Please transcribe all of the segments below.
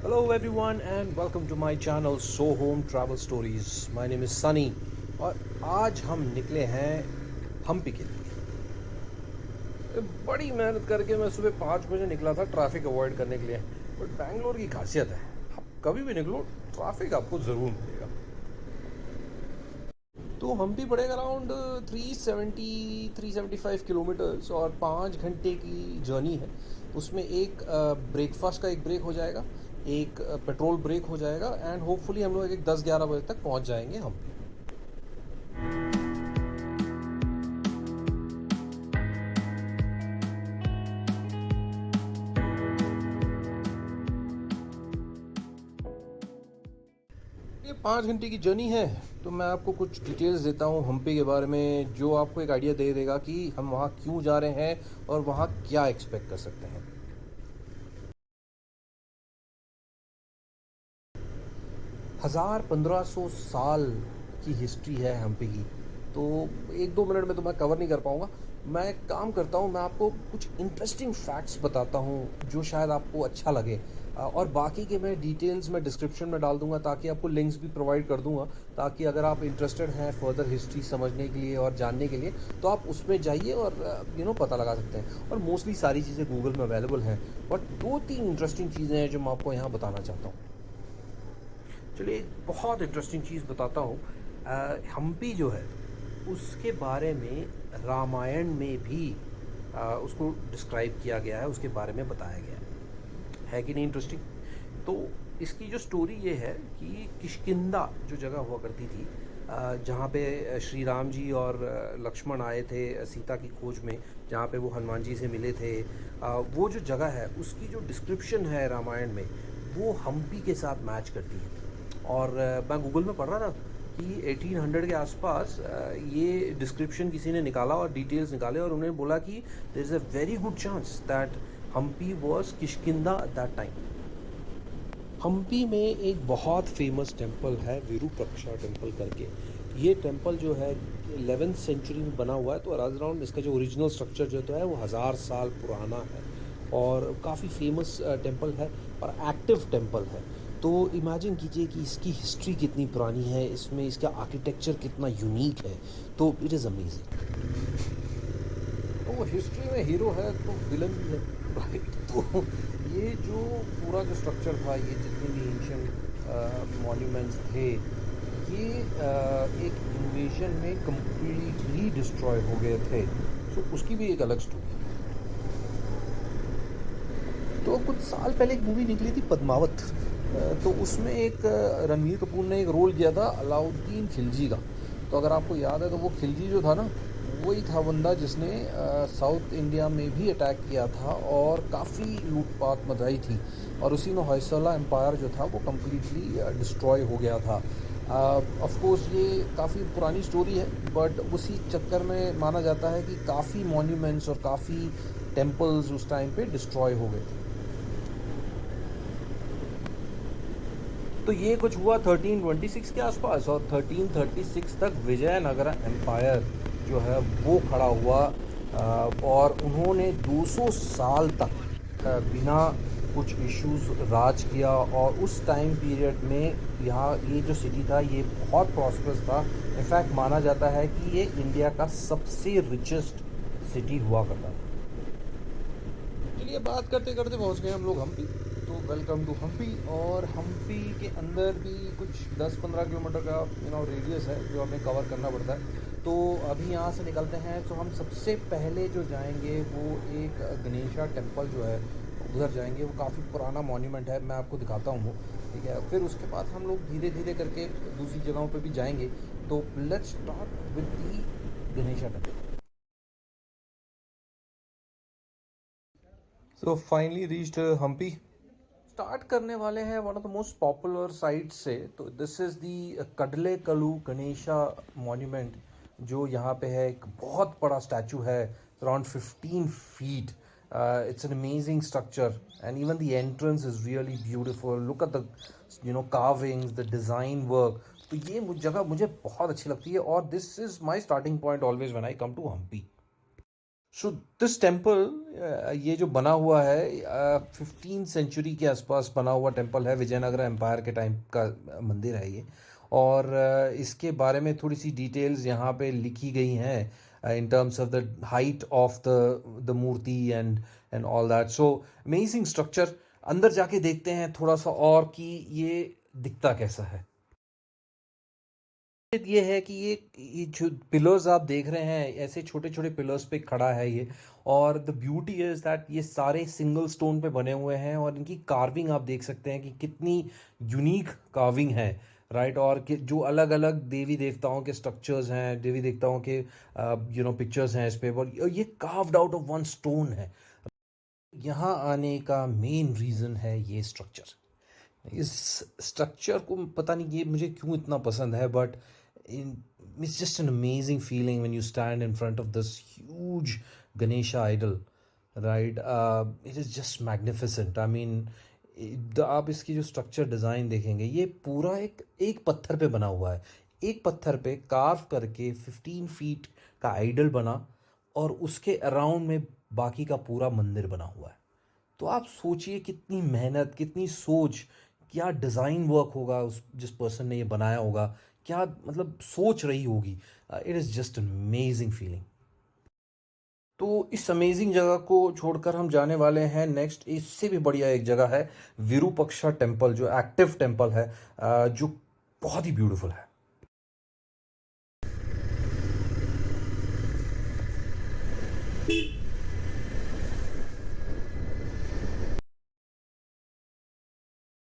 Hello everyone and welcome to my channel So Home Travel Stories. My name is Sunny और आज हम निकले हैं हम्पी के लिए। बड़ी मेहनत करके मैं सुबह 5 बजे निकला था ट्रैफिक अवॉइड करने के लिए। बट बैंगलोर की खासियत है, आप कभी भी निकलो ट्रैफिक आपको ज़रूर मिलेगा। तो हम्पी पड़ेगा अराउंड 375 किलोमीटर्स और 5 घंटे की जर्नी है। उसमें एक ब्रेकफास्ट का एक ब्रेक हो जाएगा, एक पेट्रोल ब्रेक हो जाएगा एंड होपफुली हम लोग एक 10-11 बजे तक पहुंच जाएंगे हम्पी। ये 5 घंटे की जर्नी है, तो मैं आपको कुछ डिटेल्स देता हूँ हम्पी के बारे में, जो आपको एक आइडिया दे देगा कि हम वहाँ क्यों जा रहे हैं और वहाँ क्या एक्सपेक्ट कर सकते हैं। 1500 साल की हिस्ट्री है हम्पी की। तो 1-2 मिनट में तो मैं कवर नहीं कर पाऊँगा। मैं एक काम करता हूँ, मैं आपको कुछ इंटरेस्टिंग फैक्ट्स बताता हूँ जो शायद आपको अच्छा लगे। और बाकी के मैं डिटेल्स में डिस्क्रिप्शन में डाल दूँगा, ताकि आपको लिंक्स भी प्रोवाइड कर दूँगा, ताकि अगर आप इंटरेस्टेड हैं फर्दर हिस्ट्री समझने के लिए और जानने के लिए, तो आप उसमें जाइए और पता लगा सकते हैं। और मोस्टली सारी चीज़ें गूगल में अवेलेबल हैं। बट 2-3 इंटरेस्टिंग चीज़ें हैं जो मैं आपको यहाँ बताना चाहता हूँ। चलिए, एक बहुत इंटरेस्टिंग चीज़ बताता हूँ। हम्पी जो है उसके बारे में रामायण में भी उसको डिस्क्राइब किया गया है, उसके बारे में बताया गया है कि नहीं इंटरेस्टिंग। तो इसकी जो स्टोरी ये है कि किष्किंधा जो जगह हुआ करती थी, जहाँ पे श्री राम जी और लक्ष्मण आए थे सीता की खोज में, जहाँ पे वो हनुमान जी से मिले थे, वो जो जगह है उसकी जो डिस्क्रिप्शन है रामायण में, वो हम्पी के साथ मैच करती है। और मैं गूगल में पढ़ रहा था कि 1800 के आसपास ये डिस्क्रिप्शन किसी ने निकाला और डिटेल्स निकाले, और उन्होंने बोला कि there is a very good chance that Hampi was Kishkindha at that time. Hampi में एक बहुत फेमस टेम्पल है विरूपाक्षा टेम्पल करके। ये टेम्पल जो है 11th सेंचुरी में बना हुआ है, तो अराउंड इसका जो ओरिजिनल स्ट्रक्चर जो है वो 1000 साल पुराना है और काफ़ी फेमस टेम्पल है और एक्टिव टेम्पल है। तो इमेजिन कीजिए कि इसकी हिस्ट्री कितनी पुरानी है, इसमें इसका आर्किटेक्चर कितना यूनिक है। तो इट इज़ अमेजिंग। तो हिस्ट्री में हीरो है तो विलन भी है, राइट। तो ये जो पूरा जो स्ट्रक्चर था, ये जितने भी एंशियंट मॉन्यूमेंट्स थे, ये एक इन्वेजन में कम्प्लीटली डिस्ट्रॉय हो गए थे। तो उसकी भी एक अलग स्टोरी है। तो कुछ साल पहले एक मूवी निकली थी पद्मावत। तो उसमें एक रणवीर कपूर ने एक रोल किया था अलाउद्दीन खिलजी का। तो अगर आपको याद है तो वो खिलजी जो था ना, वही था बंदा जिसने साउथ इंडिया में भी अटैक किया था और काफ़ी लूटपाट मचाई थी, और उसी में होयसला एम्पायर जो था वो कम्प्लीटली डिस्ट्रॉय हो गया था। ऑफ कोर्स ये काफ़ी पुरानी स्टोरी है, बट उसी चक्कर में माना जाता है कि काफ़ी मॉन्यूमेंट्स और काफ़ी टेम्पल्स उस टाइम पे डिस्ट्रॉय हो गए थे। तो ये कुछ हुआ 1326 के आसपास, और 1336 तक विजयनगरा एम्पायर जो है वो खड़ा हुआ। और उन्होंने 200 साल तक बिना कुछ इश्यूज राज किया, और उस टाइम पीरियड में यहाँ ये जो सिटी था ये बहुत प्रॉस्परस था। इनफैक्ट माना जाता है कि ये इंडिया का सबसे रिचेस्ट सिटी हुआ करता था। चलिए, बात करते करते पहुंच गए हम लोग हम्पी। तो वेलकम टू हम्पी। और हम्पी के अंदर भी कुछ 10-15 किलोमीटर का रेडियस है जो हमें कवर करना पड़ता है। तो अभी यहाँ से निकलते हैं, तो हम सबसे पहले जो जाएंगे वो एक गणेशा टेम्पल जो है उधर जाएंगे। वो काफ़ी पुराना मॉन्यूमेंट है, मैं आपको दिखाता हूँ वो। ठीक है, फिर उसके बाद हम लोग धीरे धीरे करके दूसरी जगहों पे भी जाएंगे। तो let's start with the Ganesha temple. So finally reached Hampi. Start करने वाले हैं one of the most popular sites से। तो दिस इज़ दी कडले कलू गणेशा मॉन्यूमेंट, जो यहाँ पे है। एक बहुत बड़ा स्टैचू है, around 15 feet. It's an amazing structure and even the entrance is really beautiful. Look at the carvings, the design work. तो ये जगह मुझे बहुत अच्छी लगती है, और this is my starting point always when I come to Hampi. So this temple, ये जो बना हुआ है 15th सेंचुरी के आसपास बना हुआ टेम्पल है, विजयनगर एम्पायर के टाइम का मंदिर है ये। और इसके बारे में थोड़ी सी डिटेल्स यहाँ पे लिखी गई हैं in terms of the height of the murti and all that. So amazing structure. अंदर जाके देखते हैं थोड़ा सा और कि ये दिखता कैसा है। ये है कि ये जो पिलर्स आप देख रहे हैं, ऐसे छोटे छोटे पिलर्स पे खड़ा है ये। और द ब्यूटी इज दैट ये सारे सिंगल स्टोन पे बने हुए हैं, और इनकी कार्विंग आप देख सकते हैं कि कितनी यूनिक कार्विंग है। राइट। और कि जो अलग अलग देवी देवताओं के स्ट्रक्चर्स हैं, देवी देवताओं के पिक्चर्स हैं इस पे, और ये carved out of one stone है। यहाँ आने का मेन रीज़न है ये स्ट्रक्चर। इस स्ट्रक्चर को पता नहीं ये मुझे क्यों इतना पसंद है, but it's just an amazing feeling when you stand in front of this huge Ganesha idol, right? It is just magnificent. I mean, आप इसकी जो स्ट्रक्चर डिज़ाइन देखेंगे, ये पूरा एक पत्थर पे बना हुआ है। एक पत्थर पे कार्व करके 15 फीट का आइडल बना, और उसके अराउंड में बाकी का पूरा मंदिर बना हुआ है। तो आप सोचिए कितनी मेहनत, कितनी सोच, क्या डिज़ाइन वर्क होगा उस जिस पर्सन ने ये बनाया होगा, क्या मतलब सोच रही होगी। It is just amazing feeling. तो इस अमेजिंग जगह को छोड़कर हम जाने वाले हैं नेक्स्ट। इससे भी बढ़िया एक जगह है, विरूपक्षा टेम्पल, जो एक्टिव टेम्पल है, जो बहुत ही ब्यूटीफुल है।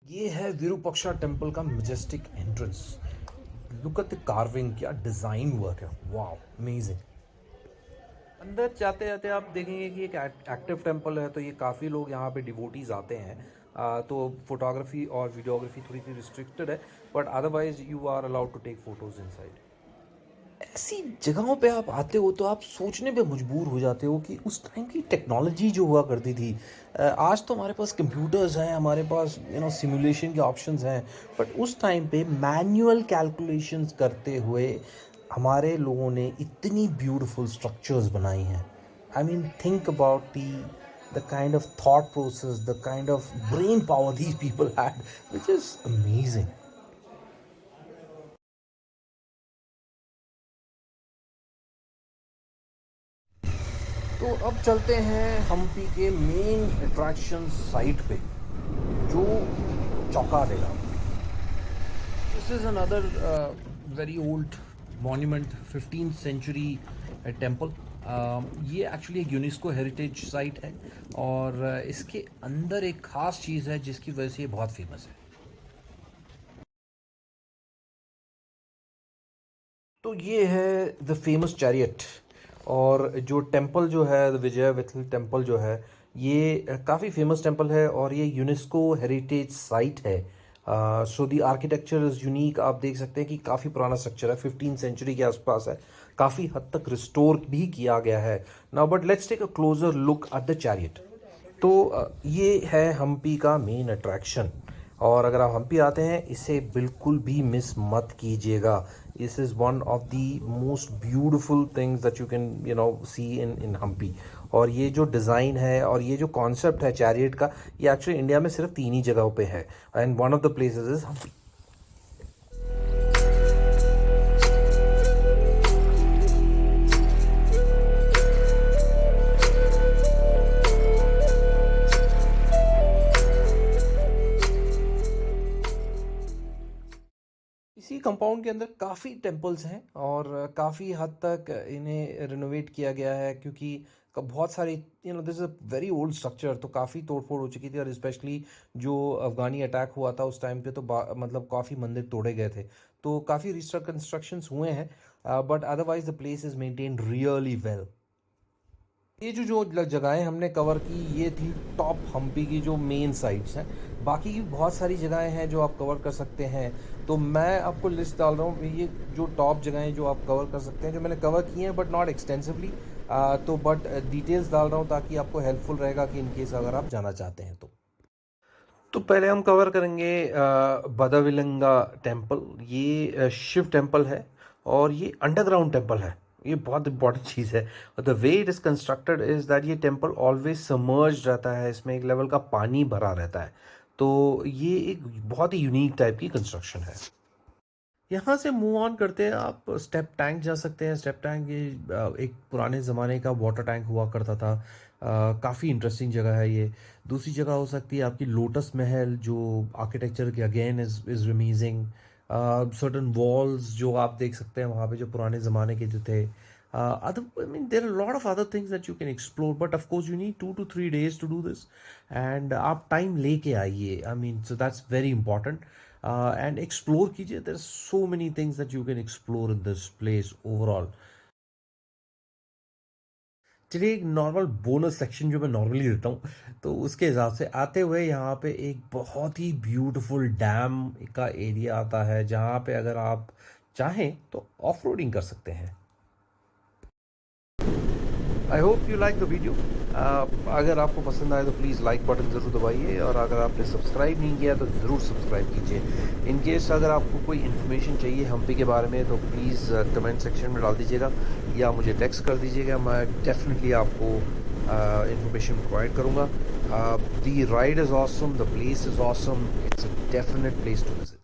ये है विरूपक्षा टेम्पल का Majestic entrance. Look at the carving, क्या डिज़ाइन वर्क है, वाह अमेजिंग। अंदर जाते जाते आप देखेंगे कि एक एक्टिव टेम्पल है, तो ये काफ़ी लोग यहाँ पे डिवोटीज आते हैं। तो फोटोग्राफी और वीडियोग्राफी थोड़ी सी रिस्ट्रिक्टेड है, but otherwise you are allowed to take photos inside. ऐसी जगहों पे आप आते हो तो आप सोचने पे मजबूर हो जाते हो कि उस टाइम की टेक्नोलॉजी जो हुआ करती थी। आज तो हमारे पास कंप्यूटर्स हैं, हमारे पास सिमुलेशन के ऑप्शंस हैं, बट उस टाइम पे मैनुअल कैलकुलेशंस करते हुए हमारे लोगों ने इतनी ब्यूटीफुल स्ट्रक्चर्स बनाई हैं। I mean think about the kind of thought process, the kind of brain power these people had, which is amazing. तो अब चलते हैं हम्पी के मेन अट्रैक्शन साइट पे, जो चौकाडेगा। This is another very old monument, 15th century temple. ये actually एक यूनेस्को हेरिटेज साइट है, और इसके अंदर एक ख़ास चीज़ है जिसकी वजह से ये बहुत फेमस है। तो ये है द फेमस चैरियट। और जो टेम्पल जो है, द विजय विठल टेम्पल जो है, ये काफ़ी फेमस टेम्पल है, और ये यूनेस्को हेरिटेज साइट है। So the architecture is unique. आप देख सकते हैं कि काफ़ी पुराना स्ट्रक्चर है, 15th सेंचुरी के आसपास है, काफ़ी हद तक रिस्टोर भी किया गया है। Now but let's take a closer look at the chariot. तो ये है हम्पी का मेन अट्रैक्शन, और अगर आप हम्पी आते हैं इसे बिल्कुल भी मिस मत कीजिएगा। This is one of the most beautiful things that you can see in Hampi. और ये जो डिज़ाइन है और ये जो कॉन्सेप्ट है चैरियट का, ये एक्चुअली इंडिया में सिर्फ 3 ही जगहों पे है, and one of the places is Hampi. इसी कंपाउंड के अंदर काफ़ी टेम्पल्स हैं, और काफ़ी हद तक इन्हें रिनोवेट किया गया है, क्योंकि बहुत सारी this is a very old structure, तो काफ़ी तोड़फोड़ हो चुकी थी। और स्पेशली जो अफ़गानी अटैक हुआ था उस टाइम पे, तो मतलब काफ़ी मंदिर तोड़े गए थे, तो काफ़ी रिकन्स्ट्रक्शंस हुए हैं, but otherwise the place is maintained really well. ये जो जो जगहें हमने कवर की, ये थी टॉप हम्पी की जो मेन साइट्स हैं। बाकी की बहुत सारी जगहें हैं जो आप कवर कर सकते हैं, तो मैं आपको लिस्ट डाल रहा हूँ, ये जो टॉप जगहें जो आप कवर कर सकते हैं, जो मैंने कवर की हैं बट नॉट एक्सटेंसिवली। तो बट डिटेल्स डाल रहा हूँ ताकि आपको हेल्पफुल रहेगा कि इनकेस अगर आप जाना चाहते हैं तो पहले हम कवर करेंगे बदाविलंगा टेम्पल। ये शिव टेम्पल है, और ये अंडरग्राउंड टेम्पल है। ये बहुत इंपॉर्टेंट चीज़ है। The way it is constructed is that ये टेम्पल ऑलवेज सबमर्ज्ड रहता है, इसमें एक लेवल का पानी भरा रहता है। तो ये एक बहुत ही यूनिक टाइप की कंस्ट्रक्शन है। यहाँ से मूव ऑन करते हैं, आप स्टेप टैंक जा सकते हैं। स्टेप टैंक ये एक पुराने ज़माने का वाटर टैंक हुआ करता था। काफ़ी इंटरेस्टिंग जगह है ये। दूसरी जगह हो सकती है आपकी लोटस महल, जो आर्किटेक्चर की again is amazing. Certain walls जो आप देख सकते हैं वहाँ पे, जो पुराने ज़माने के जो थे। Other I mean there are lot of other things that you can explore, but of course you need 2 to 3 days to do this. And आप टाइम लेके आइए, I mean so that's very important. And explore कीजिए। There so many things that you can explore in this place overall. चलिए, एक normal bonus section जो मैं normally देता हूँ, तो उसके हिसाब से आते हुए यहाँ पे एक बहुत ही ब्यूटीफुल डैम का एरिया आता है, जहाँ पे अगर आप चाहें तो ऑफ रोडिंग कर सकते हैं। I hope you like the video. अगर आपको पसंद आए तो प्लीज़ लाइक बटन ज़रूर दबाइए, और अगर आपने सब्सक्राइब नहीं किया तो ज़रूर सब्सक्राइब कीजिए। इन केस अगर आपको कोई इन्फॉर्मेशन चाहिए हम्पी के बारे में, तो प्लीज़ कमेंट सेक्शन में डाल दीजिएगा या मुझे टेक्स्ट कर दीजिएगा। मैं डेफिनेटली आपको इन्फॉर्मेशन प्रोवाइड करूँगा। The ride is awesome, the place is awesome, it's a definite place to visit.